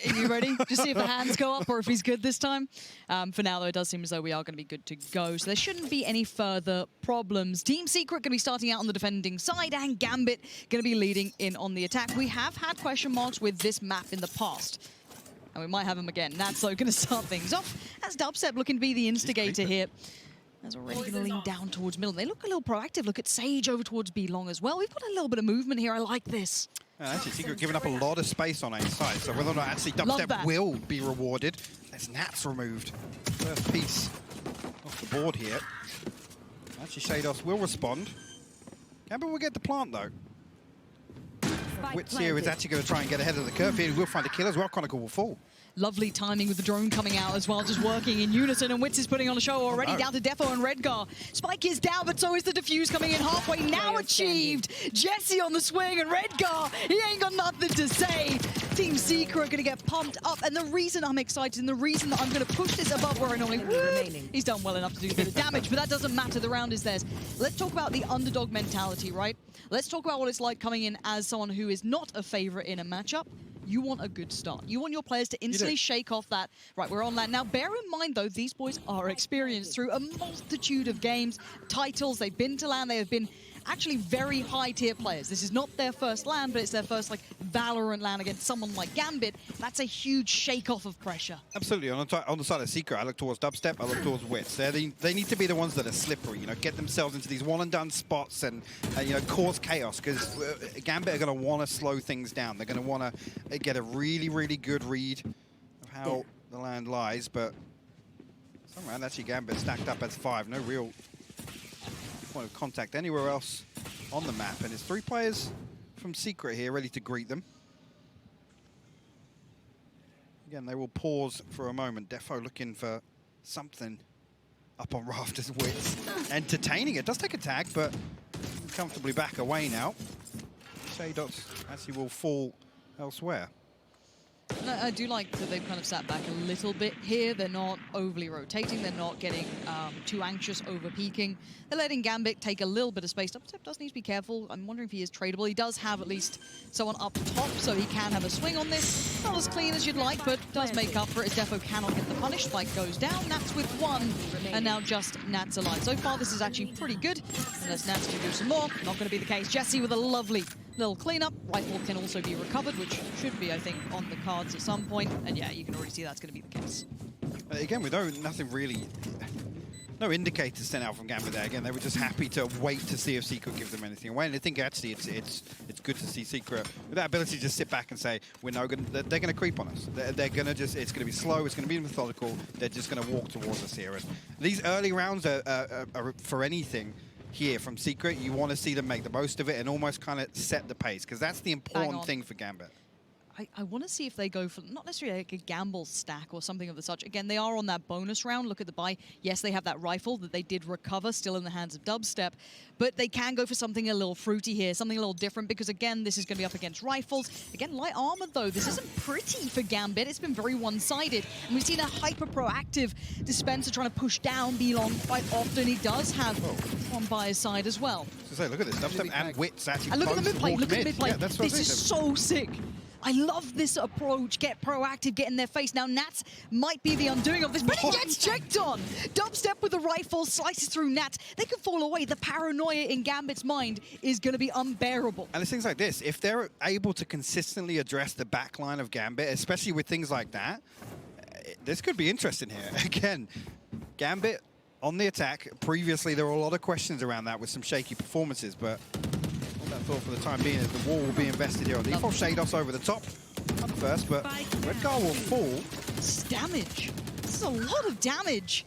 Are you ready? Just see if the hands go up or if he's good this time. For now, though, it does seem as though we are going to be good to go. So there shouldn't be any further problems. Team Secret going to be starting out on the defending side, and Gambit going to be leading in on the attack. We have had question marks with this map in the past, and we might have them again. That's going to start things off. As Dubstep looking to be the instigator here. That's already going to lean down towards middle. They look a little proactive. Look at Sage over towards B long as well. We've got a little bit of movement here. I like this. Actually, Secret giving up a lot of space on A side, so whether or not actually Dubstep will be rewarded, as Nat's removed. First piece off the board here. Actually, Shados will respond. Gambit will get the plant, though. Wits here is actually going to try and get ahead of the curve here. We'll find a kill as well. Chronicle will fall. Lovely timing with the drone coming out as well, just working in unison, and Wits is putting on a show already, down to Defo and Redgar. Spike is down, but so is the defuse coming in halfway, now achieved. Jesse on the swing, and Redgar, he ain't got nothing to say. Team Secret are going to get pumped up, and the reason I'm excited, and the reason that I'm going to push this above where I normally would, he's done well enough to do a bit of damage, but that doesn't matter, the round is theirs. Let's talk about the underdog mentality, right? Let's talk about what it's like coming in as someone who is not a favorite in a matchup. You want a good start. You want your players to instantly shake off that, right, we're on land. Now, bear in mind, though, these boys are experienced through a multitude of games, titles. They've been to land. They have been actually very high-tier players. This is not their first land, but it's their first, like, Valorant land against someone like Gambit. That's a huge shake-off of pressure. Absolutely. On the side of Secret, I look towards Dubstep, I look towards Wits. They need to be the ones that are slippery, you know, get themselves into these one-and-done spots and you know, cause chaos, because Gambit are going to want to slow things down. They're going to want to get a really, really good read of how the land lies, but some round actually Gambit stacked up as 5. No real point of contact anywhere else on the map, and it's 3 players from Secret here ready to greet them. Again, they will pause for a moment. Defo looking for something up on Rafters. Wits entertaining it. Does take a tag, but comfortably back away now. Shadots actually will fall elsewhere. I do like that they've kind of sat back a little bit here. They're not overly rotating. They're not getting too anxious over peeking. They're letting Gambit take a little bit of space. Dubstep does need to be careful. I'm wondering if he is tradable. He does have at least someone up top, so he can have a swing on this. Not as clean as you'd like, but does make up for it as Defo cannot get the punish. Spike goes down. Nats with 1, and now just Nats alive. So far, this is actually pretty good. Unless Nats can do some more. Not going to be the case. Jesse with a lovely little cleanup. Rifle can also be recovered, which should be, I think, on the cards at some point. And yeah, you can already see that's going to be the case. Again, with nothing really, no indicators sent out from Gambit there. Again, they were just happy to wait to see if Secret gives them anything away. And I think actually it's good to see Secret with that ability to just sit back and say, they're going to creep on us. They're going to just, it's going to be slow, it's going to be methodical. They're just going to walk towards us here. And these early rounds are for anything here from Secret, you want to see them make the most of it and almost kind of set the pace, because that's the important thing for Gambit. I want to see if they go for not necessarily like a gamble stack or something of the such. Again, they are on that bonus round. Look at the buy. Yes, they have that rifle that they did recover, still in the hands of Dubstep, but they can go for something a little fruity here, something a little different, because again, this is going to be up against rifles. Again, light armor though, this isn't pretty for Gambit. It's been very one-sided, and we've seen a hyper-proactive Dispenser trying to push down B-Long quite often. He does have one by his side as well. So look at this, Dubstep and Wits actually. And look at the mid play. Look at the mid play. Yeah, this is so sick. I love this approach. Get proactive, get in their face. Now, Nats might be the undoing of this, but he gets checked on. Dubstep with the rifle slices through Nats. They could fall away. The paranoia in Gambit's mind is going to be unbearable. And it's things like this. If they're able to consistently address the backline of Gambit, especially with things like that, this could be interesting here. Again, Gambit on the attack. Previously, there were a lot of questions around that with some shaky performances, but I thought for the time being is the wall will be invested here on default. Shados over the top first, but Redgar will fall. This is damage. This is a lot of damage.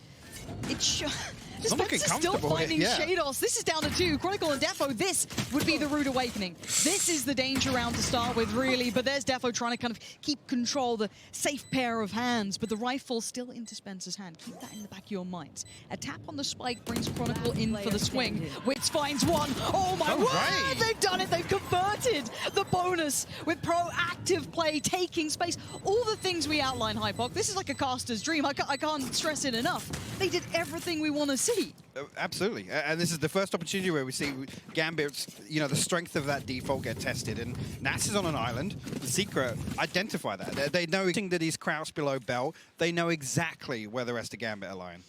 Dispenser's still finding Shados. This is down to 2. Chronicle and Defo, this would be the rude awakening. This is the danger round to start with, really. But there's Defo trying to kind of keep control, the safe pair of hands. But the rifle still in Dispenser's hand. Keep that in the back of your minds. A tap on the spike brings Chronicle in for the swing. Wits finds 1. Oh my word! They've done it. They've converted the bonus with proactive play, taking space. All the things we outline, Hypok. This is like a caster's dream. I can't stress it enough. They did everything we want to see. easy. Absolutely, and this is the first opportunity where we see Gambit's, the strength of that default get tested. And Nats is on an island. The Secret identify that. They know that he's crouched below Bell. They know exactly where the rest of Gambit are lying.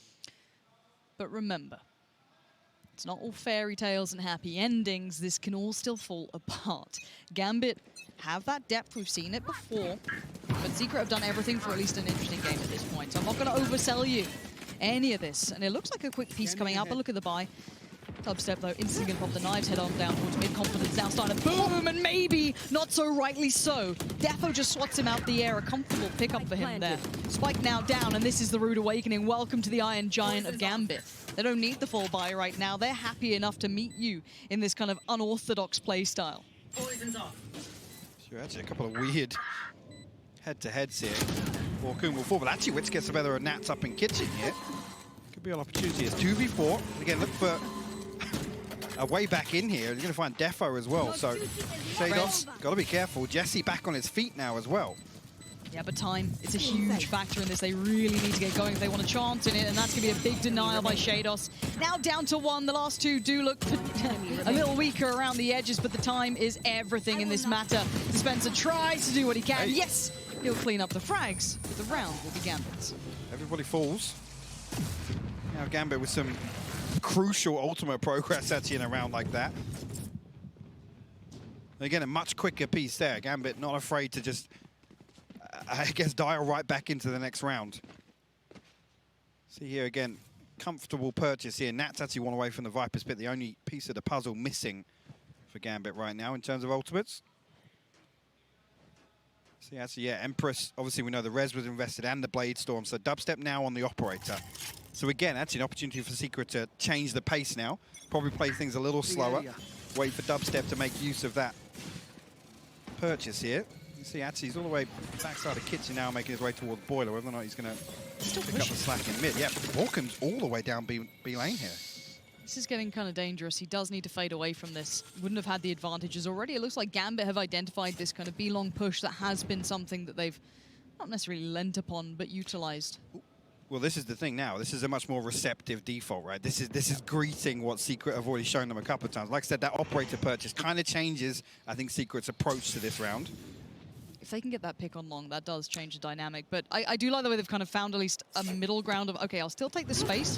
But remember, it's not all fairy tales and happy endings. This can all still fall apart. Gambit have that depth. We've seen it before. But Secret have done everything for at least an interesting game at this point. So I'm not going to oversell you any of this. And it looks like a quick piece coming out, but look at the buy. Dubstep, though, instantly going to pop the knives, head on down towards mid-confidence, now starting to boom, and maybe not so rightly so. Defo just swats him out the air, a comfortable pickup for him there. Spike now down, and this is the rude awakening. Welcome to the Iron Giant of Gambit. They don't need the full buy right now. They're happy enough to meet you in this kind of unorthodox play style. Poison's off. Sure, actually a couple of weird head-to-heads here. Borkun will fall, but actually Witz gets the better of Nats up in kitchen here. Could be an opportunity. It's 2v4. Again, look for a way back in here. You're going to find Defo as well. So Shados, got to be careful. Jesse back on his feet now as well. Yeah, but time, it's a huge factor in this. They really need to get going if they want a chance in it, and that's going to be a big denial by Shados. Now down to one. The last two do look a little weaker around the edges, but the time is everything in this matter. Spencer tries to do what he can. Hey. Yes, he'll clean up the frags, but the round will be Gambit's. Everybody falls. Now Gambit with some crucial ultimate progress actually in a round like that. Again, a much quicker piece there. Gambit not afraid to just, I guess, dial right back into the next round. See here again, comfortable purchase here. Nats actually one away from the Viper's Pit, the only piece of the puzzle missing for Gambit right now in terms of ultimates. See, actually, yeah, Empress, obviously we know the Res was invested and the Blade Storm, so Dubstep now on the Operator. So again, actually an opportunity for Secret to change the pace now. Probably play things a little slower. Wait for Dubstep to make use of that purchase here. You see, actually, he's all the way backside of kitchen now, making his way towards Boiler. Whether or not he's going to pick up the slack in mid. Yeah, Walken's all the way down B lane here. This is getting kind of dangerous. He does need to fade away from this. Wouldn't have had the advantages already. It looks like Gambit have identified this kind of B-long push that has been something that they've not necessarily lent upon, but utilized. Well, this is the thing now. This is a much more receptive default, right? This is greeting what Secret have already shown them a couple of times. Like I said, that Operator purchase kind of changes, I think, Secret's approach to this round. If they can get that pick on long, that does change the dynamic. But I do like the way they've kind of found at least a middle ground of, okay, I'll still take the space,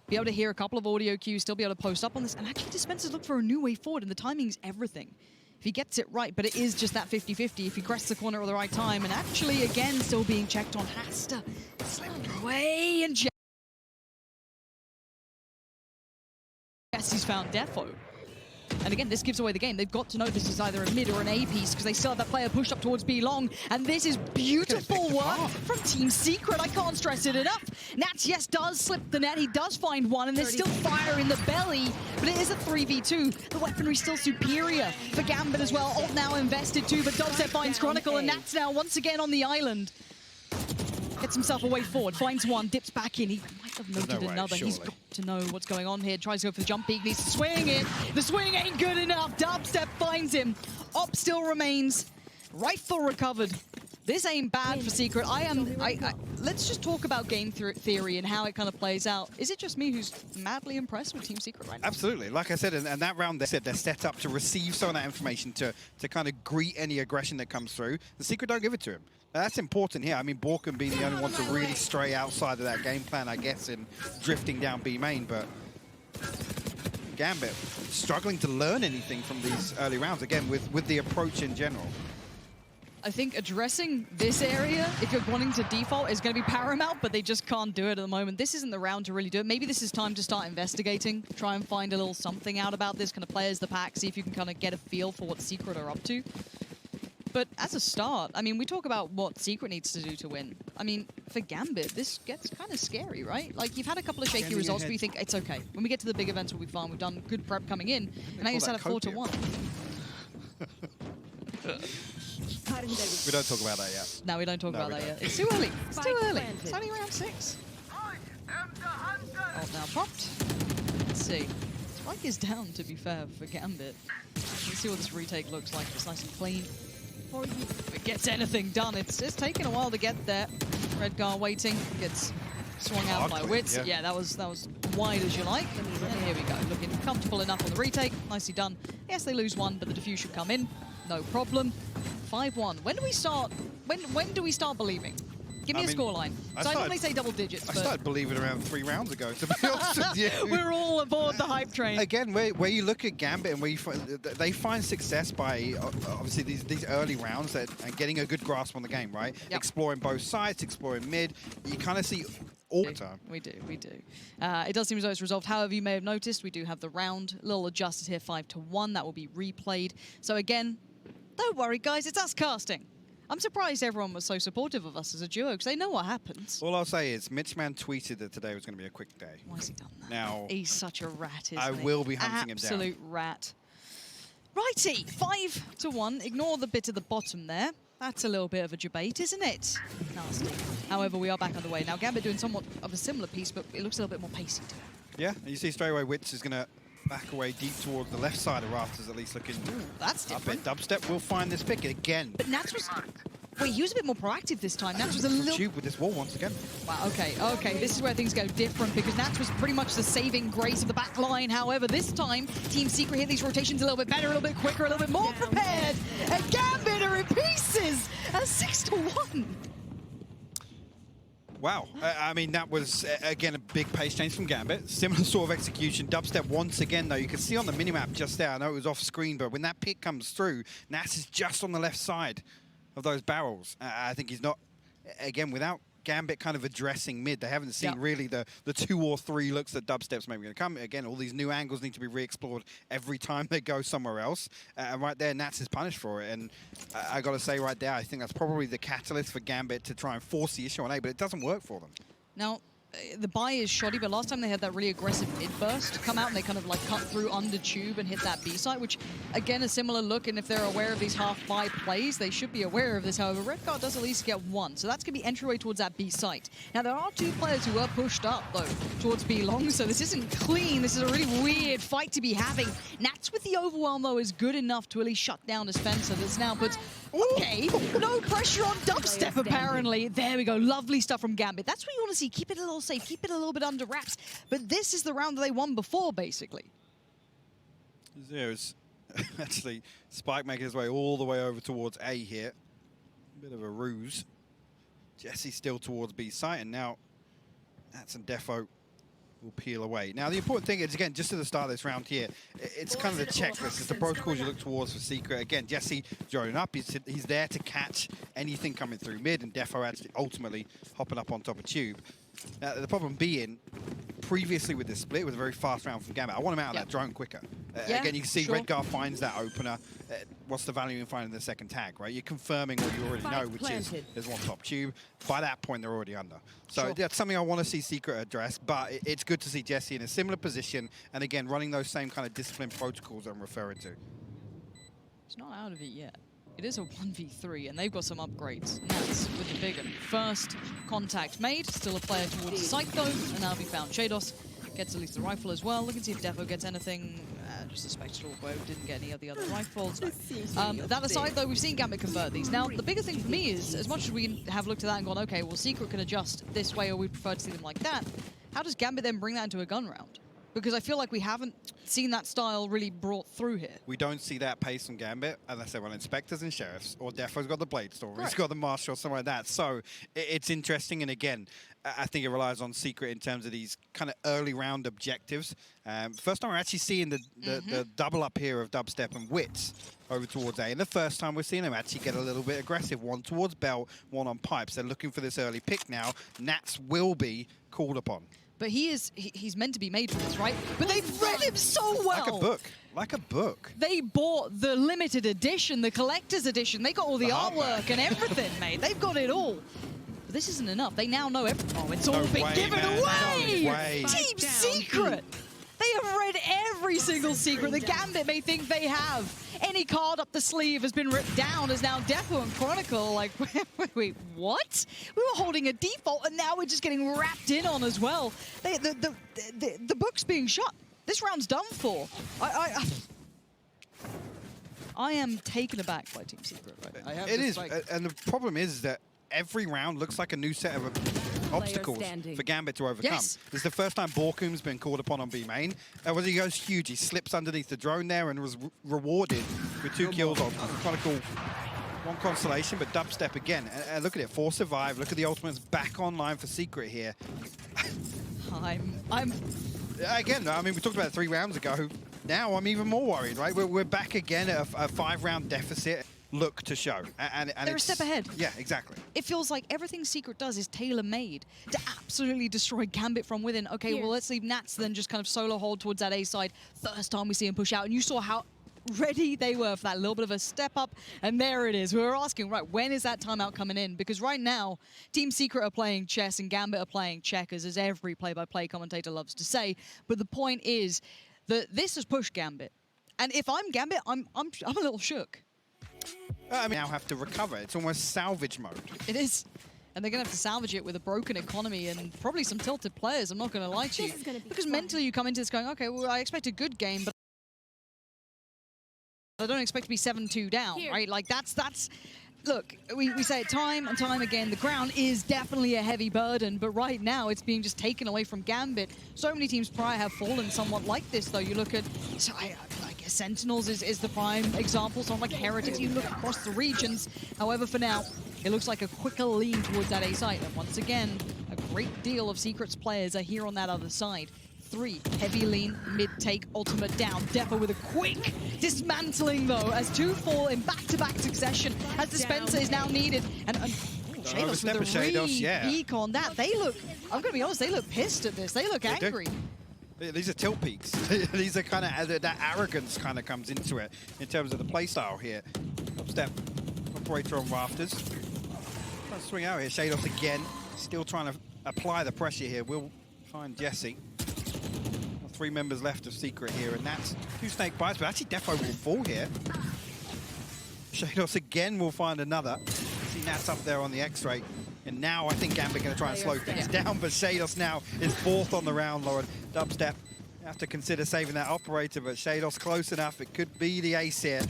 be able to hear a couple of audio cues, still be able to post up on this, and actually Dispenser's look for a new way forward, and the timing's everything. If he gets it right, but it is just that 50-50 if he crests the corner at the right time, and actually, again, still being checked on, has to slip away, and Jesse's found Defo. And again, this gives away the game. They've got to know this is either a mid or an A piece because they still have that player pushed up towards B long. And this is beautiful work from Team Secret. I can't stress it enough. Nats, yes, does slip the net. He does find one, and there's still fire in the belly. But it is a 3v2. The weaponry's still superior for Gambit as well. Ult now invested too, but Dubstep finds Chronicle, and Nats now once again on the island. Gets himself a way forward, finds one, dips back in. He might have noted another. Surely. He's got to know what's going on here. Tries to go for the jump peak, needs to swing it. The swing ain't good enough. Dubstep finds him. Op still remains. Rifle recovered. This ain't bad for Secret. Let's just talk about game theory and how it kind of plays out. Is it just me who's madly impressed with Team Secret right now? Absolutely. Like I said, and that round, they said they're set up to receive some of that information to kind of greet any aggression that comes through. The Secret don't give it to him. That's important here. I mean, Borken being the only one to really stray outside of that game plan, I guess, in drifting down B main, but Gambit struggling to learn anything from these early rounds, again, with the approach in general. I think addressing this area, if you're wanting to default, is going to be paramount, but they just can't do it at the moment. This isn't the round to really do it. Maybe this is time to start investigating, try and find a little something out about this, kind of play as the pack, see if you can kind of get a feel for what Secret are up to. But as a start, I mean, we talk about what Secret needs to do to win. I mean, for Gambit, this gets kind of scary, right? Like, you've had a couple of shaky results, but you think it's okay. When we get to the big events, we'll be fine. We've done good prep coming in, and now you set a 4-1. We don't talk about that yet. No, we don't talk about that yet. It's too early. It's too early. It's only round 6. Oh, now popped. Let's see. Spike is down, to be fair, for Gambit. Let's see what this retake looks like. It's nice and clean. If it gets anything done, it's taken a while to get there. Redgar waiting, gets swung out by Witz. Yeah, that was wide as you like. And here we go, looking comfortable enough on the retake. Nicely done. Yes, they lose one, but the defuse should come in. No problem. 5-1. When do we start? When do we start believing? Give me a scoreline. So I normally say double digits. I started believing around 3 rounds ago, to be honest with you. We're all aboard the hype train. Again, where you look at Gambit and where they find success by obviously these early rounds and getting a good grasp on the game, right? Yep. Exploring both sides, exploring mid. You kind of see all the time. We do. It does seem as though it's resolved. However, you may have noticed we do have the round. A little adjusted here, 5-1. That will be replayed. So again, don't worry, guys. It's us casting. I'm surprised everyone was so supportive of us as a duo, because they know what happens. All I'll say is, Mitchman tweeted that today was going to be a quick day. Why has he done that? Now, he's such a rat, isn't he? I will be hunting him down. Absolute rat. Righty, 5-1. Ignore the bit at the bottom there. That's a little bit of a debate, isn't it? Nasty. However, we are back underway. Now, Gambit doing somewhat of a similar piece, but it looks a little bit more pacey to it. Yeah, and you see straight away Wits is going to back away deep towards the left side of Rafters, at least looking. Ooh, that's different. I bet Dubstep will find this pick again. But Nats was... Wait, he was a bit more proactive this time. Nats was a little... Tube with this wall once again. Wow, okay. This is where things go different, because Nats was pretty much the saving grace of the back line. However, this time, Team Secret hit these rotations a little bit better, a little bit quicker, a little bit more prepared. And Gambit are in pieces at 6-1. Wow. I mean, that was, again, a big pace change from Gambit. Similar sort of execution. Dubstep once again, though. You can see on the minimap just there, I know it was off screen, but when that pick comes through, Nats is just on the left side of those barrels. I think he's not, again, without Gambit kind of addressing mid, they haven't seen really the 2 or 3 looks that Dubstep's maybe going to come. Again, all these new angles need to be re-explored every time they go somewhere else. And right there, Nats is punished for it. And I got to say right there, I think that's probably the catalyst for Gambit to try and force the issue on A, but it doesn't work for them. Now, the buy is shoddy, but last time they had that really aggressive mid burst come out and they kind of like cut through under tube and hit that B site, which again a similar look. And if they're aware of these half buy plays, they should be aware of this. However, Redguard does at least get 1, so that's gonna be entryway towards that B site. Now there are 2 players who were pushed up though towards B long, so this isn't clean. This is a really weird fight to be having. Nats with the overwhelm though is good enough to at least shut down Dispenser. This now puts no pressure on Dubstep apparently. There we go, lovely stuff from Gambit. That's what you want to see. Keep it a little safe, keep it a little bit under wraps. But this is the round that they won before, basically. There's actually Spike making his way all the way over towards A here. Bit of a ruse. Jesse still towards B site, and now Nats and Defo will peel away. Now, the important thing is, again, just at the start of this round here, it's kind of the checklist. It's the protocols you look towards for Secret. Again, Jesse joining up. He's there to catch anything coming through mid, and Defo actually ultimately hopping up on top of Tube. Now, the problem being, previously with this split, it was a very fast round from Gambit. I want him out of that drone quicker. Again, you can see Redguard finds that opener. What's the value in finding the second tag, right? You're confirming what you already know, which is there's one top tube. By that point, they're already under. So that's something I want to see Secret address, but it's good to see Jesse in a similar position, and again, running those same kind of discipline protocols I'm referring to. It's not out of it yet. It is a 1v3, and they've got some upgrades. And that's with the big one. First contact made, still a player towards the site though, and now we found Shados. Gets at least the rifle as well. Look and see if Defo gets anything. Just a spectral bow, didn't get any of the other rifles. That aside though, we've seen Gambit convert these. Now, the bigger thing for me is, as much as we have looked at that and gone, okay, well, Secret can adjust this way, or we prefer to see them like that, how does Gambit then bring that into a gun round? Because I feel like we haven't seen that style really brought through here. We don't see that pace from Gambit, as I said, on Inspectors and Sheriffs, or Defo's got the Blade Storm, he's got the Marshal, or something like that. So it's interesting, and again, I think it relies on Secret in terms of these kind of early round objectives. First time we're actually seeing the double up here of Dubstep and Wits over towards A. And the first time we're seeing them actually get a little bit aggressive. One towards Bell, one on Pipes. They're looking for this early pick now. Nats will be called upon. But he's meant to be made for this, right? But they've read him so well. Like a book. Like a book. They bought the limited edition, the collector's edition. They got all the artwork and everything, mate. They've got it all. But this isn't enough. They now know everything. Oh, it's all been given away! No way. Team Secret! They have read every single secret that Gambit may think they have. Any card up the sleeve has been ripped down, as now Defo and Chronicle like, wait, what? We were holding a default and now we're just getting wrapped in on as well. The book's being shut. This round's done for. I am taken aback by Team Secret right now. It is, and the problem is that every round looks like a new set of obstacles for Gambit to overcome. Yes. This is the first time Borkum's been called upon on B main. He goes huge. He slips underneath the drone there and was rewarded with 2 kills on Chronicle. 1 constellation, but dubstep again. And look at it, 4 survive. Look at the ultimates back online for Secret here. I'm Again, I mean, we talked about it 3 rounds ago. Now I'm even more worried, right? We're back again at a 5-round deficit. Look to show. And they're a step ahead. Yeah, exactly. It feels like everything Secret does is tailor-made to absolutely destroy Gambit from within. Okay, well, let's leave Nats then just kind of solo hold towards that A side. First time we see him push out, and you saw how ready they were for that little bit of a step up, and there it is. We were asking, right, when is that timeout coming in? Because right now, Team Secret are playing chess and Gambit are playing checkers, as every play-by-play commentator loves to say. But the point is that this has pushed Gambit. And if I'm Gambit, I'm a little shook. I mean, now have to recover. It's almost salvage mode. It is. And they're going to have to salvage it with a broken economy and probably some tilted players, I'm not going to lie to you. Because mentally you come into this going, okay, well, I expect a good game, but I don't expect to be 7-2 down, right? Like, that's... Look, we say it time and time again, the ground is definitely a heavy burden, but right now it's being just taken away from Gambit. So many teams prior have fallen somewhat like this, though. You look at, I guess Sentinels is the prime example, someone like Heretics, you look across the regions. However, for now, it looks like a quicker lean towards that A site. And once again, a great deal of Secret's players are here on that other side. 3, heavy lean, mid-take, ultimate down. Defo with a quick dismantling, though, as 2 fall in back-to-back succession, as Dispenser is now needed. And Shados with a re-peek on that. They look, I'm going to be honest, they look pissed at this. They look angry. These are tilt peaks. These are kind of, that arrogance kind of comes into it in terms of the playstyle here. Upstep, operator on rafters. Trying to swing out here. Shados again, still trying to apply the pressure here. We'll find Jesse. 3 members left of Secret here, and that's 2 snake bites, but actually Defo will fall here. Shados again will find another. See Nats up there on the X-ray, and now I think Gambit going to try and slow things down, but Shados now is 4th on the round, Lauren. Dubstep, have to consider saving that operator, but Shados close enough. It could be the ace here.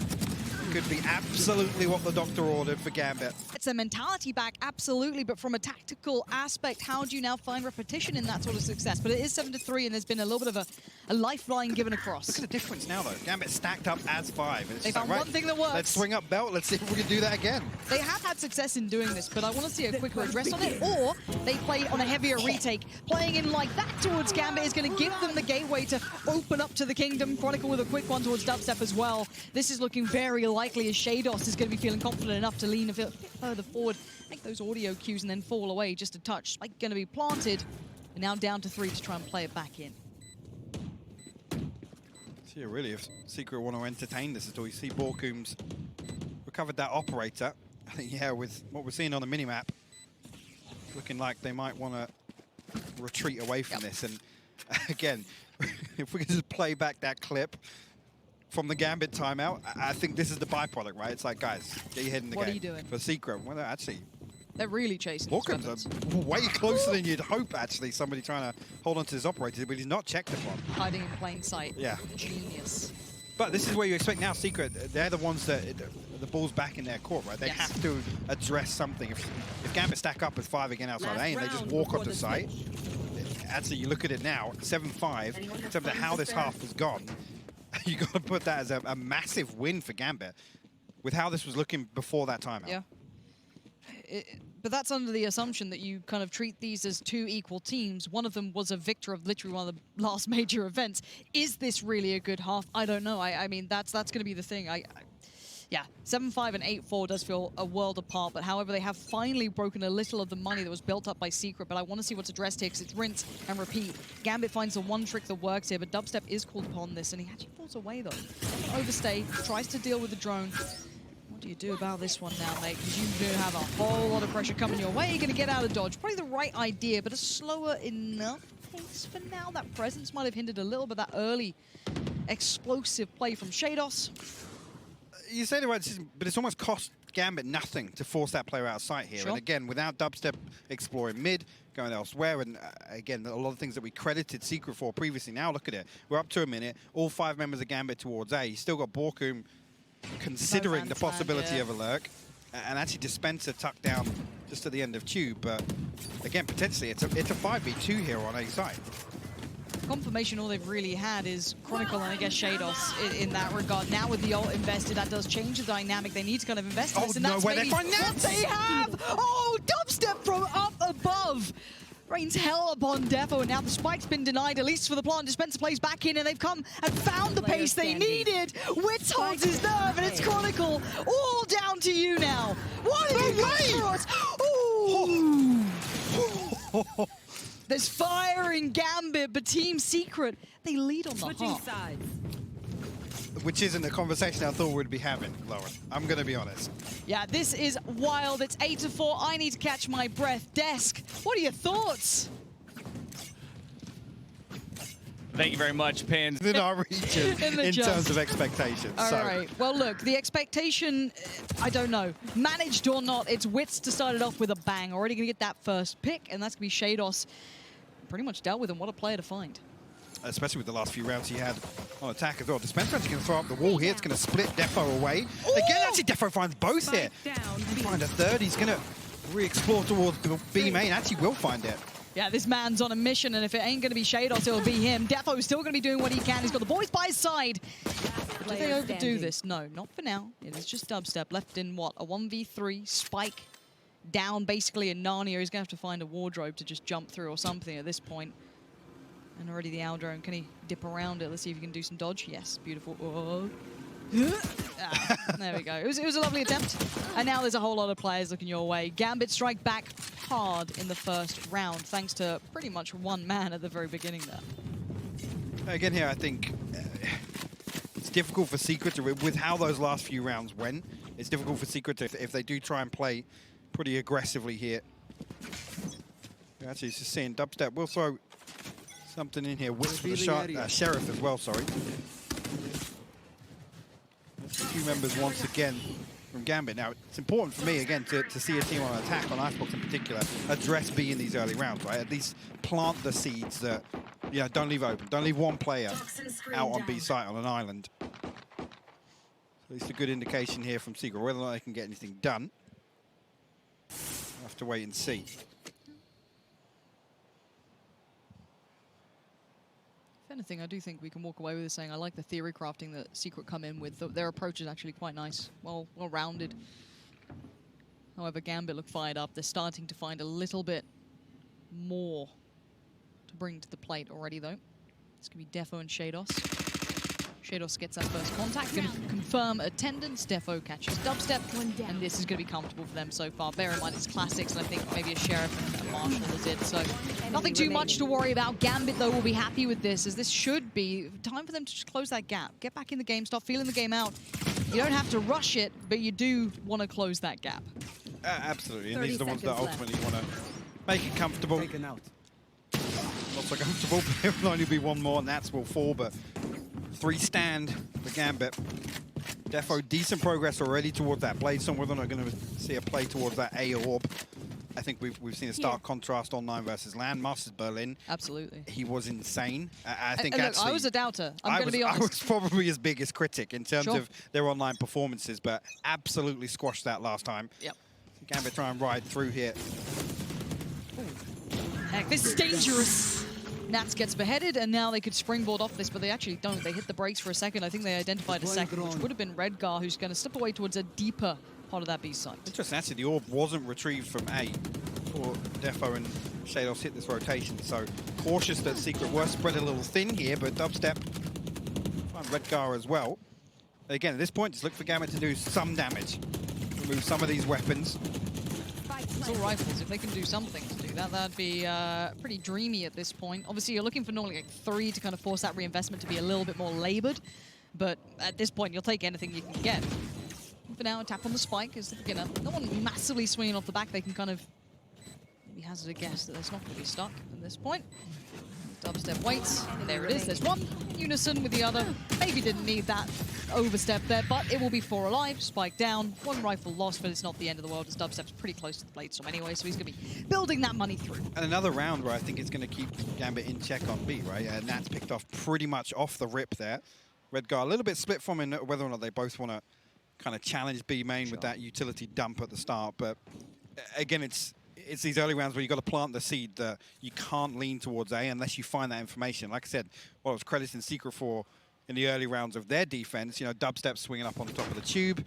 Could be absolutely what the doctor ordered for Gambit. It's a mentality back, absolutely, but from a tactical aspect, how do you now find repetition in that sort of success? But it is 7-3, and there's been a little bit of a lifeline given across. Look at the difference now, though. Gambit stacked up as 5. And they found one thing that works. Let's swing up belt. Let's see if we can do that again. They have had success in doing this, but I want to see a quicker address on it, or they play on a heavier retake. Playing in like that towards Gambit is going to give them the gateway to open up to the Kingdom. Chronicle with a quick one towards Dubstep as well. This is looking very likely as Shados is going to be feeling confident enough to lean a bit further forward, make those audio cues and then fall away just a touch. Spike going to be planted, and now down to 3 to try and play it back in. So yeah, really, if Secret want to entertain this at all, you see Borkum's recovered that operator. I think, yeah, with what we're seeing on the minimap, looking like they might want to retreat away from this. And again, if we can just play back that clip from the Gambit timeout, I think this is the byproduct, right? It's like, guys, get your head in the game. What are you doing? For Secret, well, actually, they're really chasing. Borkum's are way closer than you'd hope, actually, somebody trying to hold on to his operator, but he's not checked upon. Hiding in plain sight. Yeah. Genius. But this is where you expect now Secret, they're the ones that, the ball's back in their court, right? They have to address something. If Gambit stack up with 5 again outside A and they just walk onto site, actually, you look at it now, 7-5, in terms of how this half has gone, you got to put that as a massive win for Gambit with how this was looking before that timeout. Yeah. But that's under the assumption that you kind of treat these as 2 equal teams. One of them was a victor of literally one of the last major events. Is this really a good half? I don't know. I mean, that's going to be the thing. Yeah, 7-5 and 8-4 does feel a world apart, but however, they have finally broken a little of the money that was built up by Secret, but I want to see what's addressed here, because it's rinse and repeat. Gambit finds the one trick that works here, but Dubstep is called upon this, and he actually falls away, though. Overstay, tries to deal with the drone. What do you do about this one now, mate? Because you do have a whole lot of pressure coming your way. You're going to get out of dodge. Probably the right idea, but a slower enough pace for now. That presence might have hindered a little bit that early explosive play from Shados. You say the right, but it's almost cost Gambit nothing to force that player out of sight here. Sure. And again, without Dubstep exploring mid, going elsewhere, and again, a lot of things that we credited Secret for previously. Now look at it. We're up to a minute. All 5 members of Gambit towards A. You still got Borkum considering the possibility of a lurk. and actually Dispenser tucked down just at the end of Tube. But again, potentially it's a 5v2 here on A side. Confirmation, all they've really had is Chronicle and I guess Shados in that regard. Now with the ult invested, that does change the dynamic. They need to kind of invest in this, and that's maybe what they have! Oh, dubstep from up above! Rains hell upon Defo, and now the spike's been denied, at least for the plant. Dispenser plays back in, and they've come and found the pace they needed. Witz holds his nerve, and it's Chronicle. All down to you now. What are you doing for us? Ooh! There's fire in Gambit, but Team Secret, they lead on the half. Which isn't a conversation I thought we'd be having, Lauren. I'm going to be honest. Yeah, this is wild. It's 8-4. I need to catch my breath. Desk, what are your thoughts? Thank you very much, Pins. In our region, in terms of expectations. All right. Well, look, the expectation, I don't know. Managed or not, it's Witz to start it off with a bang. Already going to get that first pick, and that's going to be Shados. Pretty much dealt with him. What a player to find. Especially with the last few rounds he had on attack as well. Dispenser actually going to throw up the wall here. It's going to split Defo away. Ooh! Again, actually, Defo finds both here. Find a third. He's going to re-explore towards B main. Actually will find it. Yeah, this man's on a mission, and if it ain't going to be Shados, it'll be him. Defo's still going to be doing what he can. He's got the boys by his side. Do they overdo this? No, not for now. It is just dubstep. Left in, what, a 1v3. Spike down, basically, in Narnia. He's going to have to find a wardrobe to just jump through or something at this point. And already the owl drone. Can he dip around it? Let's see if he can do some dodge. Yes, beautiful. Oh. There we go. It was a lovely attempt. And now there's a whole lot of players looking your way. Gambit strike back hard in the first round, thanks to pretty much one man at the very beginning there. Again here, I think it's difficult for Secret to, with how those last few rounds went, it's difficult for Secret to, if they do try and play pretty aggressively here. Actually, just seeing dubstep. We'll throw something in here. Witz for the shot. Sheriff as well, sorry. That's a few members once again from Gambit. Now, it's important for me, again, to see a team on attack, on Icebox in particular, address B in these early rounds, right? At least plant the seeds that, you know, don't leave open. Don't leave one player out on B site on an island. So at least a good indication here from Secret. Whether or not they can get anything done, we'll have to wait and see. If anything, I do think we can walk away with this saying I like the theory crafting that Secret come in with. Their approach is actually quite nice, well-rounded. However, Gambit look fired up. They're starting to find a little bit more to bring to the plate already, though. It's going to be Defo and Shados. Shados gets that first contact, going to confirm attendance. Defo catches dubstep, and this is going to be comfortable for them so far. Bear in mind, it's classics, and I think maybe a Sheriff and a Marshall is it. So nothing too much to worry about. Gambit, though, will be happy with this, as this should be time for them to just close that gap. Get back in the game, start feeling the game out. You don't have to rush it, but you do want to close that gap. Absolutely, and these are the ones that ultimately want to make it comfortable. Taken out. Not so comfortable, but there will only be one more, and that's will fall, but 3 stand for Gambit. Defo, decent progress already towards that Blade Storm. Whether or not going to see a play towards that A orb. I think we've seen a stark contrast online versus LAN. Masters Berlin. Absolutely. He was insane. I think look, actually, I was a doubter. I'm going to be honest. I was probably his biggest critic in terms of their online performances, but absolutely squashed that last time. Yep. Gambit try and ride through here. Heck, this is dangerous. Nats gets beheaded, and now they could springboard off this, but they actually don't. They hit the brakes for a second. I think they identified a second, which would have been Redgar, who's going to slip away towards a deeper part of that B site. Interesting, actually, the orb wasn't retrieved from A before Defo and Shados hit this rotation, so cautious that Secret were spread a little thin here, but dubstep find Redgar as well. Again, at this point, just look for Gambit to do some damage. Remove some of these weapons. It's all rifles. If they can do something to do that, that'd be pretty dreamy at this point. Obviously, you're looking for normally like 3 to kind of force that reinvestment to be a little bit more labored. But at this point, you'll take anything you can get. For now, tap on the spike is the beginner. No one massively swinging off the back. They can kind of maybe hazard a guess that it's not going to be stuck at this point. Dubstep waits. There it is. There's one. Unison with the other. Maybe didn't need that overstep there, but it will be 4 alive. Spike down. 1 rifle lost, but it's not the end of the world as Dubstep's pretty close to the Blade Storm anyway, so he's going to be building that money through. And another round where I think it's going to keep Gambit in check on B, right? Nat's picked off pretty much off the rip there. Redgar a little bit split from him whether or not they both want to kind of challenge B main with that utility dump at the start. But again, it's these early rounds where you got to plant the seed that you can't lean towards A unless you find that information. Like I said, what I was crediting Secret for in the early rounds of their defense, you know, dubstep swinging up on the top of the tube.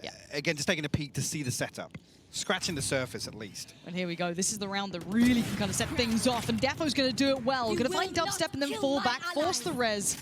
Yeah. Again, just taking a peek to see the setup. Scratching the surface, at least. And here we go. This is the round that really can kind of set things off. And Defo's going to do it well. Going to find dubstep and then fall back, force the res.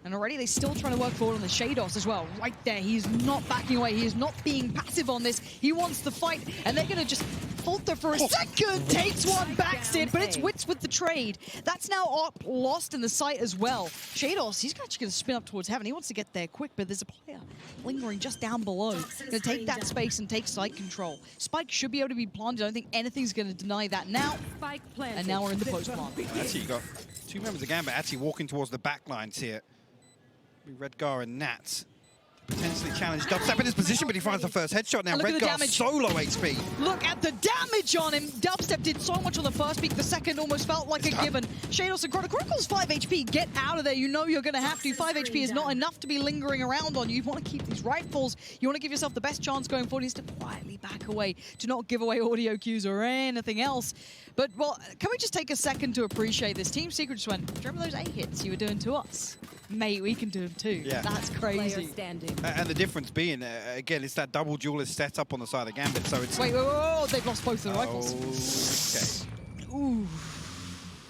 And already they're still trying to work forward on the Shados as well. Right there, he's not backing away. He is not being passive on this. He wants the fight. And they're going to just falter for a second. Takes one, backs it, but it's Wits with the trade. That's now up, lost in the sight as well. Shados, he's actually going to spin up towards heaven. He wants to get there quick, but there's a player lingering just down below. Going to take that space and take site control. Spike should be able to be planted. I don't think anything's going to deny that now. And now we're in the post plant. Actually, you got two members of Gambit actually walking towards the back lines here. Redgar and Nats potentially challenge dubstep in his position, but he finds the first headshot now. Redgar solo HP. Look at the damage on him. Dubstep did so much on the first peak. The second almost felt like a given. Shados and Chronicles 5 HP. Get out of there. You know you're going to have to. 5 HP is not enough to be lingering around on you. You want to keep these rifles. You want to give yourself the best chance going forward. He needs to quietly back away. Do not give away audio cues or anything else. But, well, can we just take a second to appreciate this? Team Secret just went, do you remember those 8 hits you were doing to us? Mate, we can do them too. Yeah. That's crazy. And the difference being, again, it's that double duelist setup on the side of Gambit, so it's... Wait, they've lost both of the rifles. Okay. Ooh.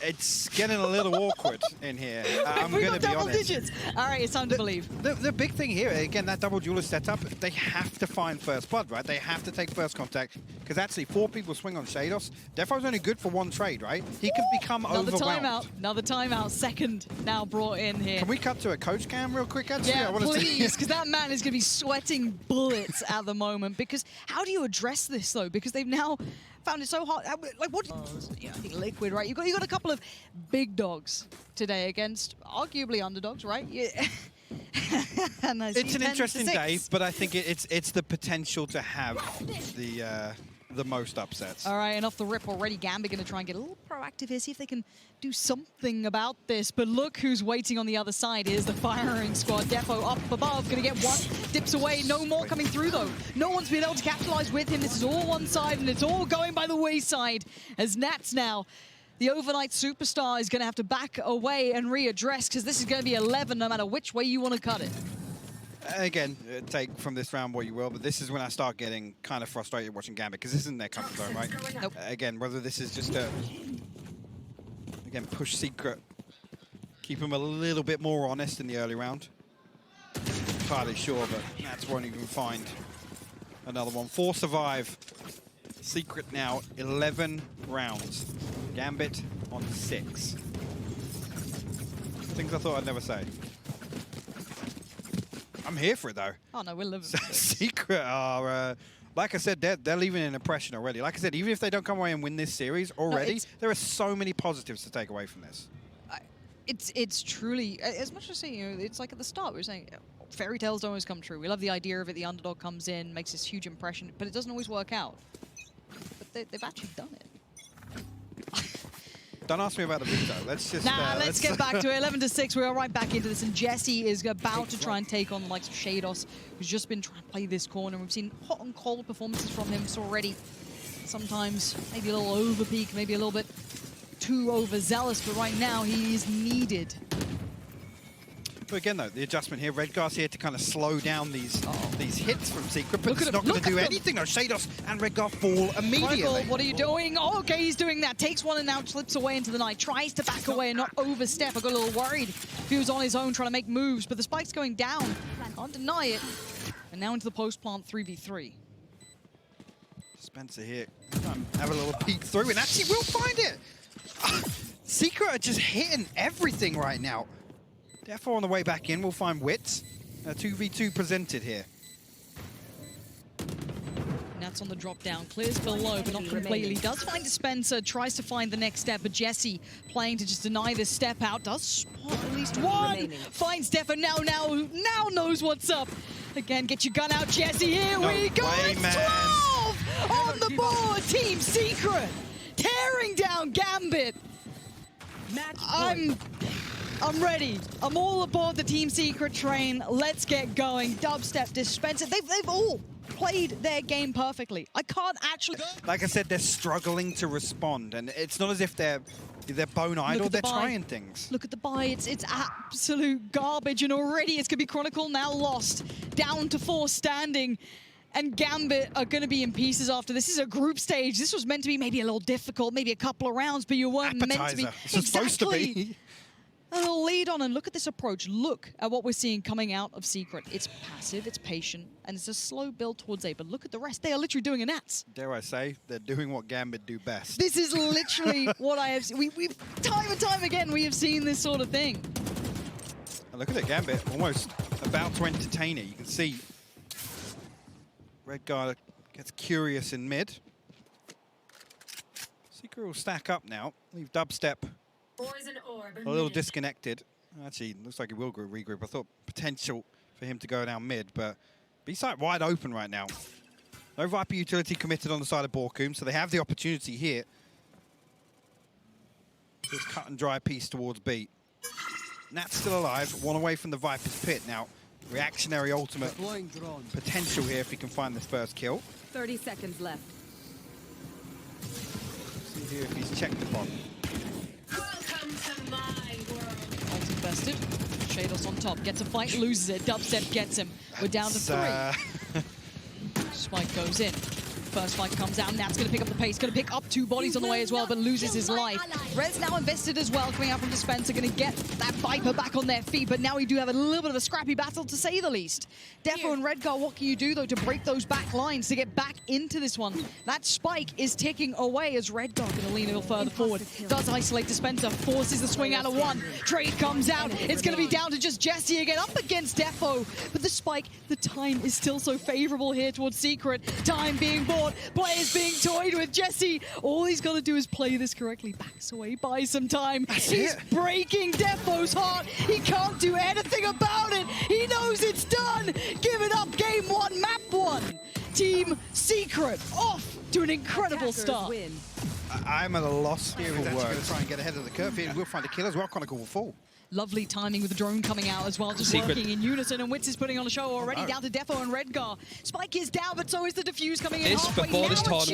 It's getting a little awkward in here. I'm going to be honest. Digits. All right, it's time to believe. The big thing here, again, that double duelist setup, they have to find first blood, right? They have to take first contact, because actually 4 people swing on Shados. Defo's only good for 1 trade, right? He can become overwhelmed. Another timeout. Second now brought in here. Can we cut to a coach cam real quick, actually? Yeah, please, because that man is going to be sweating bullets at the moment. Because how do you address this, though? Because they've now found it so hard. Like, what? I think Liquid, right? You got a couple of big dogs today against arguably underdogs, right? Yeah. It's an interesting day, but I think it's the potential to have the most upsets. All right, and off the rip already, Gambit going to try and get a little proactive here, see if they can do something about this. But look who's waiting on the other side. Here's the firing squad. Defo up above, going to get one, dips away. No more coming through, though. No one's been able to capitalize with him. This is all one side, and it's all going by the wayside. As Nats now, the overnight superstar, is going to have to back away and readdress, because this is going to be 11 no matter which way you want to cut it. Again, take from this round what you will, but this is when I start getting kind of frustrated watching Gambit, because this isn't their comfort zone, right? Nope. Again, whether this is just a, again, push Secret, keep him a little bit more honest in the early round. Entirely sure, but Nats won't even find another one. 4 survive. Secret now 11 rounds. Gambit on 6. Things I thought I'd never say. I'm here for it, though. Oh, no, we're living. Secret are, like I said, they're leaving an impression already. Like I said, even if they don't come away and win this series already, there are so many positives to take away from this. It's truly, as much as saying, you know, it's like at the start, we were saying, fairy tales don't always come true. We love the idea of it. The underdog comes in, makes this huge impression, but it doesn't always work out. But they've actually done it. Don't ask me about the veto. Let's just... let's get back to it. 11-6. We are right back into this. And Jesse is about to try and take on the likes of Shados, who's just been trying to play this corner. We've seen hot and cold performances from him already. Sometimes maybe a little over peak, maybe a little bit too overzealous. But right now, he is needed. But again, though, the adjustment here, Redgar's here to kind of slow down these hits from Secret, but it's not going to do anything. No, Shados and Redgar fall immediately. Michael, what are you doing? Oh, okay, he's doing that. Takes one and now slips away into the night. Tries to back away and not overstep. I got a little worried if he was on his own trying to make moves, but the spike's going down. Can't deny it. And now into the post plant 3v3. Spencer here, have a little peek through, and actually will find it. Secret are just hitting everything right now. Therefore, on the way back in, we'll find Wits. 2v2 presented here. Nats on the drop down, clears below, but not completely. Does find Spencer, tries to find the next step, but Jesse playing to just deny this step out. Does spot at least one. Finds Defo now knows what's up. Again, get your gun out, Jesse. Here we go. It's 12 on the board. Team Secret tearing down Gambit. I'm ready. I'm all aboard the Team Secret train. Let's get going. Dubstep, Dispenser, they've all played their game perfectly. I can't actually... Like I said, they're struggling to respond, and it's not as if they're bone idle, they're trying things. Look at the buy, it's absolute garbage, and already it's going to be Chronicle now lost. Down to 4 standing, and Gambit are going to be in pieces after this. This is a group stage. This was meant to be maybe a little difficult, maybe a couple of rounds, but you weren't meant to be. This was supposed to be. A little lead on, and look at this approach. Look at what we're seeing coming out of Secret. It's passive, it's patient, and it's a slow build towards A, but look at the rest. They are literally doing a Nats. Dare I say, they're doing what Gambit do best. This is literally what I have seen. We've time and time again, we have seen this sort of thing. And look at it, Gambit almost about to entertain it. You can see Redguard gets curious in mid. Secret will stack up now. Leave Dubstep a little disconnected. Actually, looks like he will regroup. I thought potential for him to go down mid, but B-side wide open right now. No Viper utility committed on the side of Borkum, so they have the opportunity here. Just cut and dry piece towards B. Nat's still alive, one away from the Viper's pit now. Reactionary ultimate potential here if he can find this first kill. 30 seconds left. See here if he's checked upon. Welcome to my world. Ult invested. Shados on top. Gets a fight, loses it. Dubstep gets him. We're down to 3. Spike goes in. First fight comes out. Nat's going to pick up the pace. Going to pick up 2 bodies on the way as well, but loses his life. Rez now invested as well, coming out from Dispenser. Going to get that Viper back on their feet, but now we do have a little bit of a scrappy battle, to say the least. Defo and Redguard, what can you do, though, to break those back lines, to get back into this one? That Spike is ticking away as Redguard going to lean a little further forward. Does isolate Dispenser, forces the swing out of 1. Trade comes out. It's going to be down to just Jesse again, up against Defo. But the Spike, the time is still so favorable here towards Secret. Time being bought. Players being toyed with. Jesse, all he's got to do is play this correctly. Backs away, buys some time. He's breaking Defo's heart. He can't do anything about it. He knows it's done. Give it up. Game 1, map 1. Team Secret off to an incredible start. I'm at a loss here. He's actually going to try and get ahead of the curve here. We'll find a kill as well. Chronicle will fall. Lovely timing with the drone coming out as well, just working in unison, and Wits is putting on a show already. Down to Defo and Redguard. Spike is down, but so is the defuse coming in halfway. Before this tournament.